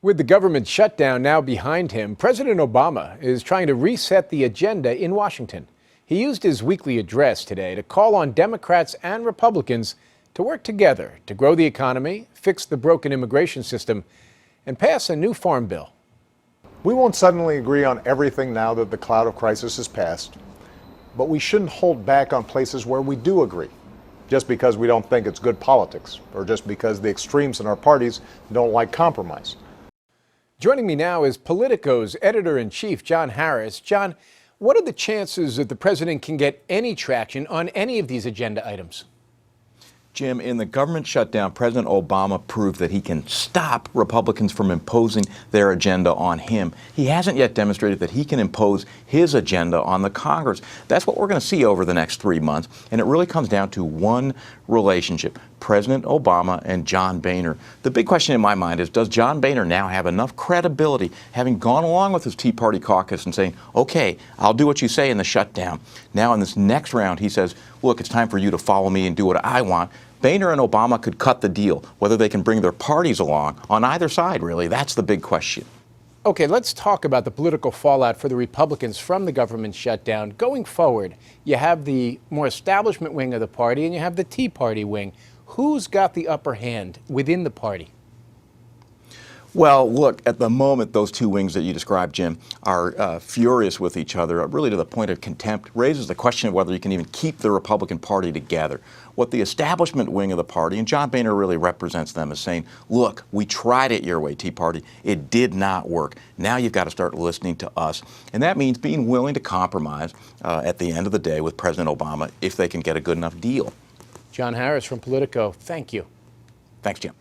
With the government shutdown now behind him, President Obama is trying to reset the agenda in Washington. He used his weekly address today to call on Democrats and Republicans to work together to grow the economy, fix the broken immigration system, and pass a new farm bill. We won't suddenly agree on everything now that the cloud of crisis has passed, but we shouldn't hold back on places where we do agree, just because we don't think it's good politics, or just because the extremes in our parties don't like compromise. Joining me now is Politico's editor-in-chief, John Harris. John, what are the chances that the president can get any traction on any of these agenda items? Jim, in the government shutdown, President Obama proved that he can stop Republicans from imposing their agenda on him. He hasn't yet demonstrated that he can impose his agenda on the Congress. That's what we're going to see over the next 3 months, and it really comes down to one relationship, President Obama and John Boehner. The big question in my mind is, does John Boehner now have enough credibility, having gone along with his Tea Party caucus and saying, okay, I'll do what you say in the shutdown. Now in this next round, he says, look, it's time for you to follow me and do what I want. Boehner and Obama could cut the deal. Whether they can bring their parties along on either side, really, that's the big question. Okay, let's talk about the political fallout for the Republicans from the government shutdown. Going forward, you have the more establishment wing of the party and you have the Tea Party wing. Who's got the upper hand within the party? Well, look, at the moment, those two wings that you described, Jim, are furious with each other, really to the point of contempt. Raises the question of whether you can even keep the Republican Party together. What the establishment wing of the party, and John Boehner really represents them, is saying, look, we tried it your way, Tea Party. It did not work. Now you've got to start listening to us. And that means being willing to compromise at the end of the day with President Obama if they can get a good enough deal. John Harris from Politico, thank you. Thanks, Jim.